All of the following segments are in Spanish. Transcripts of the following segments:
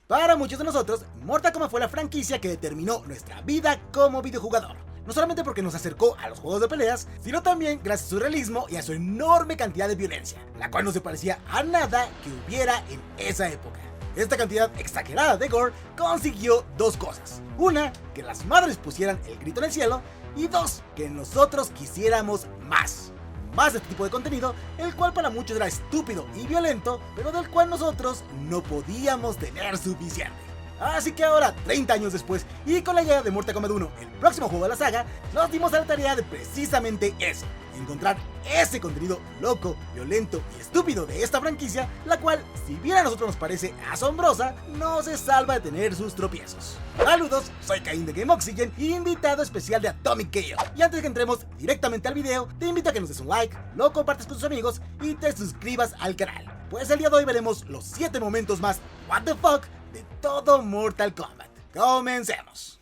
Para muchos de nosotros, Mortal Kombat fue la franquicia que determinó nuestra vida como videojugador. No solamente porque nos acercó a los juegos de peleas, sino también gracias a su realismo y a su enorme cantidad de violencia, la cual no se parecía a nada que hubiera en esa época. Esta cantidad exagerada de gore consiguió dos cosas. Una, que las madres pusieran el grito en el cielo, y dos, que nosotros quisiéramos más. Más de este tipo de contenido, el cual para muchos era estúpido y violento, pero del cual nosotros no podíamos tener suficiente. Así que ahora, 30 años después, y con la idea de Mortal Kombat 1, el próximo juego de la saga, nos dimos a la tarea de precisamente eso: encontrar ese contenido loco, violento y estúpido de esta franquicia, la cual, si bien a nosotros nos parece asombrosa, no se salva de tener sus tropiezos. Saludos, soy Caín de Game Oxygen, invitado especial de Atomic KO. Y antes de que entremos directamente al video, te invito a que nos des un like, lo compartas con tus amigos y te suscribas al canal, pues el día de hoy veremos los 7 momentos más what the fuck de todo Mortal Kombat. Comencemos.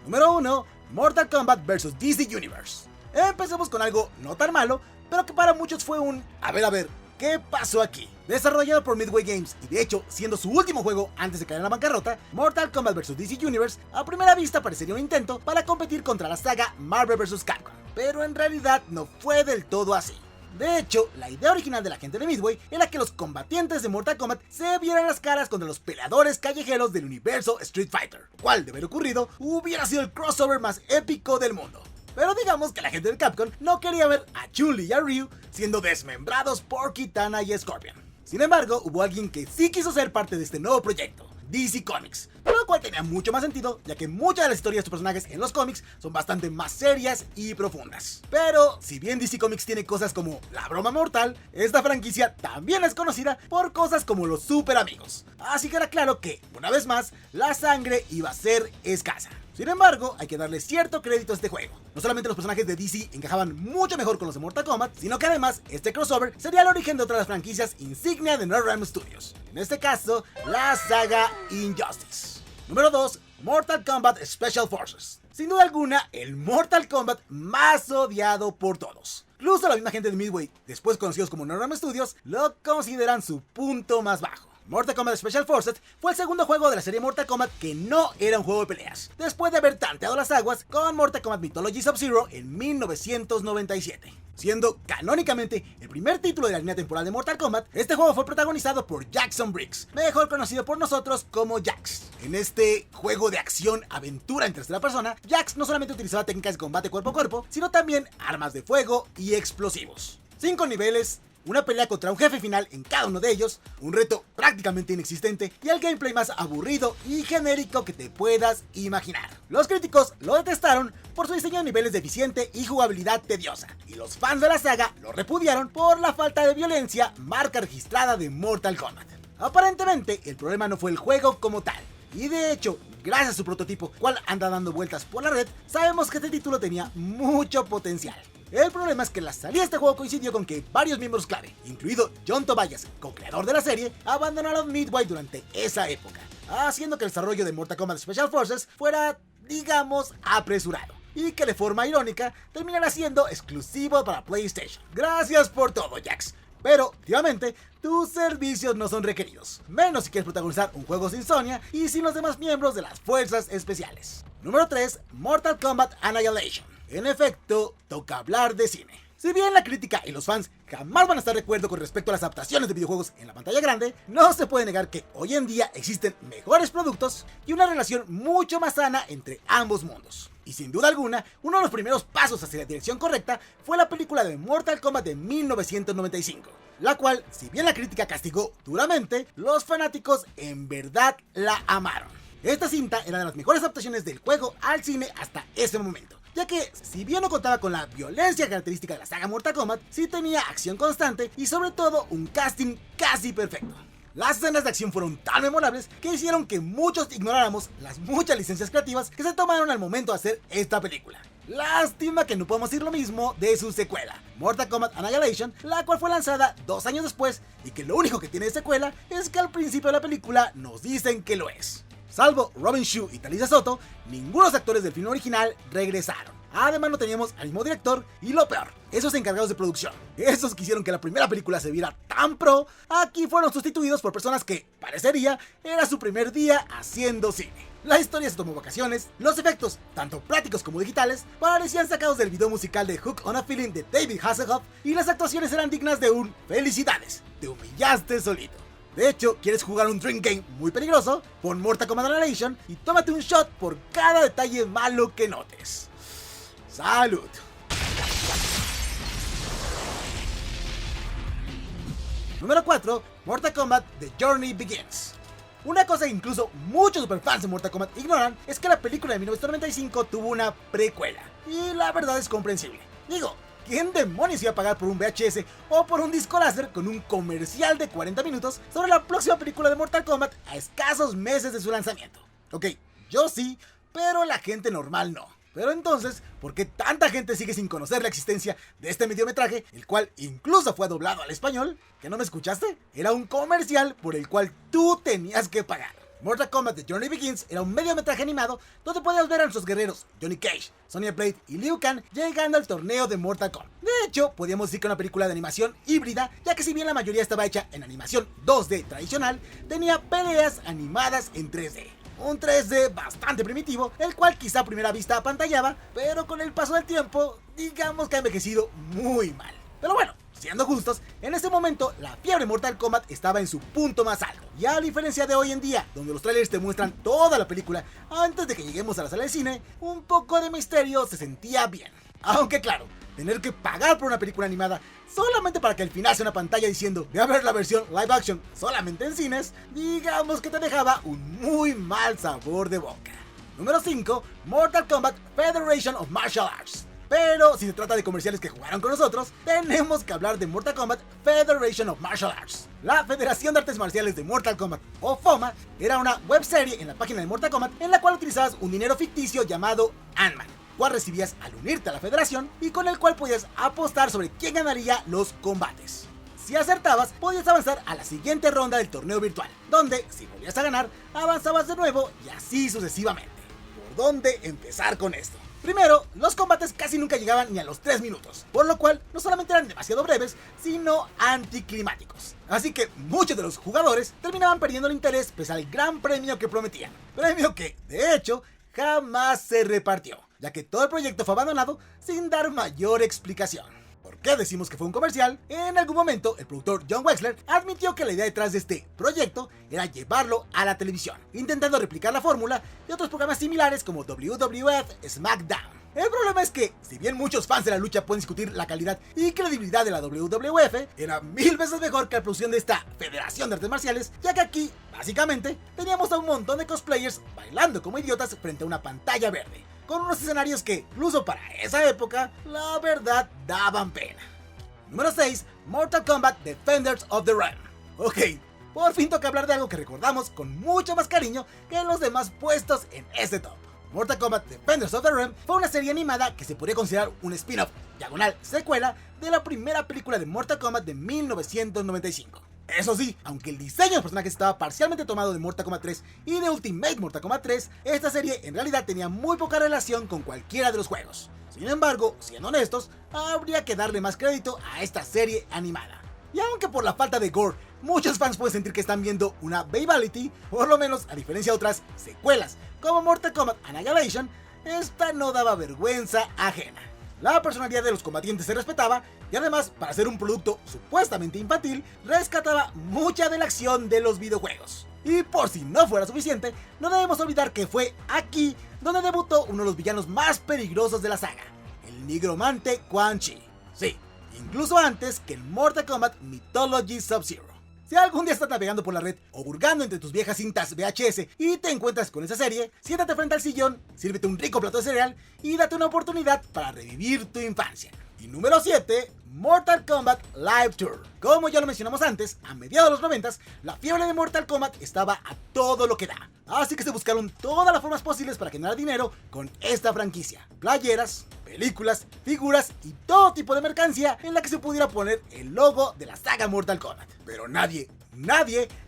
Número 1. Mortal Kombat vs DC Universe. Empecemos con algo no tan malo, pero que para muchos fue un a ver, ¿qué pasó aquí? Desarrollado por Midway Games y de hecho siendo su último juego antes de caer en la bancarrota, Mortal Kombat vs DC Universe a primera vista parecería un intento para competir contra la saga Marvel vs Capcom, pero en realidad no fue del todo así. De hecho, la idea original de la gente de Midway era que los combatientes de Mortal Kombat se vieran las caras contra los peleadores callejeros del universo Street Fighter, lo cual, de haber ocurrido, hubiera sido el crossover más épico del mundo. Pero digamos que la gente de Capcom no quería ver a Chun-Li y a Ryu siendo desmembrados por Kitana y Scorpion. Sin embargo, hubo alguien que sí quiso ser parte de este nuevo proyecto: DC Comics, lo cual tenía mucho más sentido, ya que muchas de las historias de estos personajes en los cómics son bastante más serias y profundas. Pero, si bien DC Comics tiene cosas como la broma mortal, esta franquicia también es conocida por cosas como los super amigos. Así que era claro que, una vez más, la sangre iba a ser escasa. Sin embargo, hay que darle cierto crédito a este juego. No solamente los personajes de DC encajaban mucho mejor con los de Mortal Kombat, sino que además este crossover sería el origen de otra de las franquicias insignia de NetherRealm Studios. En este caso, la saga Injustice. Número 2. Mortal Kombat Special Forces. Sin duda alguna, el Mortal Kombat más odiado por todos. Incluso la misma gente de Midway, después conocidos como NetherRealm Studios, lo consideran su punto más bajo. Mortal Kombat Special Forces fue el segundo juego de la serie Mortal Kombat que no era un juego de peleas, después de haber tanteado las aguas con Mortal Kombat Mythology Sub-Zero en 1997. Siendo canónicamente el primer título de la línea temporal de Mortal Kombat, este juego fue protagonizado por Jackson Briggs, mejor conocido por nosotros como Jax. En este juego de acción-aventura en tercera persona, Jax no solamente utilizaba técnicas de combate cuerpo a cuerpo, sino también armas de fuego y explosivos. 5 niveles, una pelea contra un jefe final en cada uno de ellos, un reto prácticamente inexistente y el gameplay más aburrido y genérico que te puedas imaginar. Los críticos lo detestaron por su diseño de niveles deficiente y jugabilidad tediosa, y los fans de la saga lo repudiaron por la falta de violencia, marca registrada de Mortal Kombat. Aparentemente, el problema no fue el juego como tal, y de hecho, gracias a su prototipo, cual anda dando vueltas por la red, sabemos que este título tenía mucho potencial. El problema es que la salida de este juego coincidió con que varios miembros clave, incluido John Tobias, co-creador de la serie, abandonaron Midway durante esa época, haciendo que el desarrollo de Mortal Kombat Special Forces fuera, digamos, apresurado, y que de forma irónica terminara siendo exclusivo para PlayStation. Gracias por todo, Jax, pero últimamente tus servicios no son requeridos, menos si quieres protagonizar un juego sin Sonya y sin los demás miembros de las fuerzas especiales. Número 3. Mortal Kombat Annihilation. En efecto, toca hablar de cine. Si bien la crítica y los fans jamás van a estar de acuerdo con respecto a las adaptaciones de videojuegos en la pantalla grande, no se puede negar que hoy en día existen mejores productos y una relación mucho más sana entre ambos mundos. Y sin duda alguna, uno de los primeros pasos hacia la dirección correcta fue la película de Mortal Kombat de 1995, la cual, si bien la crítica castigó duramente, los fanáticos en verdad la amaron. Esta cinta era de las mejores adaptaciones del juego al cine hasta ese momento, ya que, si bien no contaba con la violencia característica de la saga Mortal Kombat, sí tenía acción constante y sobre todo un casting casi perfecto. Las escenas de acción fueron tan memorables que hicieron que muchos ignoráramos las muchas licencias creativas que se tomaron al momento de hacer esta película. Lástima que no podemos decir lo mismo de su secuela, Mortal Kombat Annihilation, la cual fue lanzada 2 años después y que lo único que tiene de secuela es que al principio de la película nos dicen que lo es. Salvo Robin Shou y Talisa Soto, ninguno de los actores del film original regresaron. Además no teníamos al mismo director y lo peor, esos encargados de producción, esos que hicieron que la primera película se viera tan pro, aquí fueron sustituidos por personas que, parecería, era su primer día haciendo cine. La historia se tomó vacaciones, los efectos, tanto prácticos como digitales, parecían sacados del video musical de Hook on a Feeling de David Hasselhoff y las actuaciones eran dignas de un "felicidades, te humillaste solito". De hecho, ¿quieres jugar un drink game muy peligroso? Pon Mortal Kombat Annihilation y tómate un shot por cada detalle malo que notes. ¡Salud! Número 4. Mortal Kombat The Journey Begins. Una cosa que incluso muchos superfans de Mortal Kombat ignoran es que la película de 1995 tuvo una precuela. Y la verdad es comprensible. Digo, ¿quién demonios iba a pagar por un VHS o por un disco láser con un comercial de 40 minutos sobre la próxima película de Mortal Kombat a escasos meses de su lanzamiento? Ok, yo sí, pero la gente normal no. Pero entonces, ¿por qué tanta gente sigue sin conocer la existencia de este mediometraje, el cual incluso fue doblado al español? ¿Que no me escuchaste? Era un comercial por el cual tú tenías que pagar. Mortal Kombat The Journey Begins era un mediometraje animado donde podías ver a nuestros guerreros Johnny Cage, Sonya Blade y Liu Kang llegando al torneo de Mortal Kombat. De hecho, podíamos decir que una película de animación híbrida, ya que si bien la mayoría estaba hecha en animación 2D tradicional, tenía peleas animadas en 3D. Un 3D bastante primitivo, el cual quizá a primera vista apantallaba, pero con el paso del tiempo, digamos que ha envejecido muy mal. Pero bueno, siendo justos, en ese momento la fiebre Mortal Kombat estaba en su punto más alto. Y a diferencia de hoy en día, donde los trailers te muestran toda la película antes de que lleguemos a la sala de cine, un poco de misterio se sentía bien. Aunque claro, tener que pagar por una película animada solamente para que al final sea una pantalla diciendo "ve a ver la versión live action solamente en cines", digamos que te dejaba un muy mal sabor de boca. Número 5. Mortal Kombat Federation of Martial Arts. Pero si se trata de comerciales que jugaron con nosotros, tenemos que hablar de Mortal Kombat Federation of Martial Arts. La Federación de Artes Marciales de Mortal Kombat, o FOMA, era una webserie en la página de Mortal Kombat en la cual utilizabas un dinero ficticio llamado Ant-Man, cual recibías al unirte a la federación y con el cual podías apostar sobre quién ganaría los combates. Si acertabas, podías avanzar a la siguiente ronda del torneo virtual, donde, si volvías a ganar, avanzabas de nuevo y así sucesivamente. ¿Por dónde empezar con esto? Primero, los combates casi nunca llegaban ni a los 3 minutos, por lo cual no solamente eran demasiado breves, sino anticlimáticos. Así que muchos de los jugadores terminaban perdiendo el interés pese al gran premio que prometían. Premio que, de hecho, jamás se repartió, ya que todo el proyecto fue abandonado sin dar mayor explicación. ¿Por qué decimos que fue un comercial? En algún momento, el productor John Wexler admitió que la idea detrás de este proyecto era llevarlo a la televisión, intentando replicar la fórmula de otros programas similares como WWF, SmackDown. El problema es que, si bien muchos fans de la lucha pueden discutir la calidad y credibilidad de la WWF, era 1000 veces mejor que la producción de esta Federación de Artes Marciales, ya que aquí, básicamente, teníamos a un montón de cosplayers bailando como idiotas frente a una pantalla verde, con unos escenarios que, incluso para esa época, la verdad daban pena. Número 6. Mortal Kombat Defenders of the Realm. Ok, por fin toca hablar de algo que recordamos con mucho más cariño que los demás puestos en este top. Mortal Kombat Defenders of the Realm fue una serie animada que se podría considerar un spin-off, diagonal secuela, de la primera película de Mortal Kombat de 1995. Eso sí, aunque el diseño de los personajes estaba parcialmente tomado de Mortal Kombat 3 y de Ultimate Mortal Kombat 3, esta serie en realidad tenía muy poca relación con cualquiera de los juegos. Sin embargo, siendo honestos, habría que darle más crédito a esta serie animada. Y aunque por la falta de gore, muchos fans pueden sentir que están viendo una Babality, por lo menos a diferencia de otras secuelas como Mortal Kombat Annihilation, esta no daba vergüenza ajena. La personalidad de los combatientes se respetaba y además, para ser un producto supuestamente infantil, rescataba mucha de la acción de los videojuegos. Y por si no fuera suficiente, no debemos olvidar que fue aquí donde debutó uno de los villanos más peligrosos de la saga, el nigromante Quan Chi. Sí, incluso antes que en Mortal Kombat Mythology Sub-Zero. Si algún día estás navegando por la red o hurgando entre tus viejas cintas VHS y te encuentras con esa serie, siéntate frente al sillón, sírvete un rico plato de cereal y date una oportunidad para revivir tu infancia. Y número 7, Mortal Kombat Live Tour. Como ya lo mencionamos antes, a mediados de los 90, la fiebre de Mortal Kombat estaba a todo lo que da. Así que se buscaron todas las formas posibles para generar dinero con esta franquicia. Playeras, películas, figuras y todo tipo de mercancía en la que se pudiera poner el logo de la saga Mortal Kombat. Pero nadie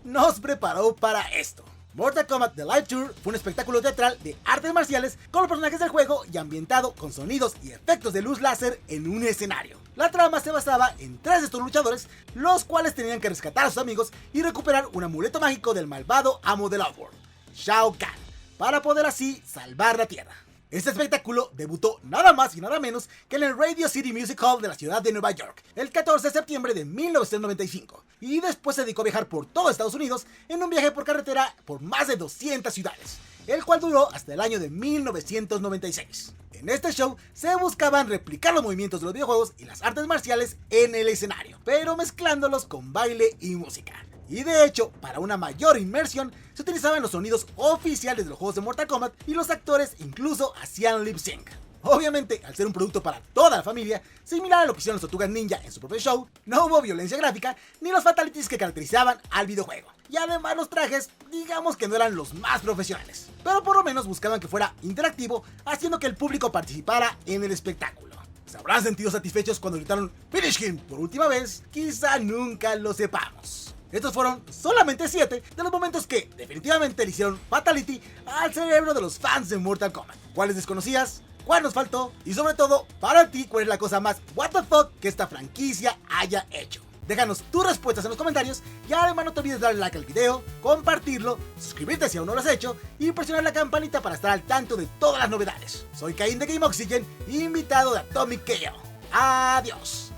nos preparó para esto. Mortal Kombat The Live Tour fue un espectáculo teatral de artes marciales con los personajes del juego y ambientado con sonidos y efectos de luz láser en un escenario. La trama se basaba en 3 de estos luchadores, los cuales tenían que rescatar a sus amigos y recuperar un amuleto mágico del malvado amo del Outworld, Shao Kahn, para poder así salvar la Tierra. Este espectáculo debutó nada más y nada menos que en el Radio City Music Hall de la ciudad de Nueva York, el 14 de septiembre de 1995, y después se dedicó a viajar por todo Estados Unidos en un viaje por carretera por más de 200 ciudades, el cual duró hasta el año de 1996. En este show se buscaban replicar los movimientos de los videojuegos y las artes marciales en el escenario, pero mezclándolos con baile y música. Y de hecho, para una mayor inmersión, se utilizaban los sonidos oficiales de los juegos de Mortal Kombat y los actores incluso hacían lip sync. Obviamente, al ser un producto para toda la familia, similar a lo que hicieron los Tortugas Ninja en su propio show, no hubo violencia gráfica ni los fatalities que caracterizaban al videojuego. Y además los trajes, digamos que no eran los más profesionales, pero por lo menos buscaban que fuera interactivo, haciendo que el público participara en el espectáculo. ¿Se habrán sentido satisfechos cuando gritaron "Finish him" por última vez? Quizá nunca lo sepamos. Estos fueron solamente 7 de los momentos que definitivamente le hicieron fatality al cerebro de los fans de Mortal Kombat. ¿Cuáles desconocías? ¿Cuál nos faltó? Y sobre todo, para ti, ¿cuál es la cosa más what the fuck que esta franquicia haya hecho? Déjanos tus respuestas en los comentarios y además no te olvides darle like al video, compartirlo, suscribirte si aún no lo has hecho y presionar la campanita para estar al tanto de todas las novedades. Soy Caín de Game Oxygen, invitado de Atomic KO. Adiós.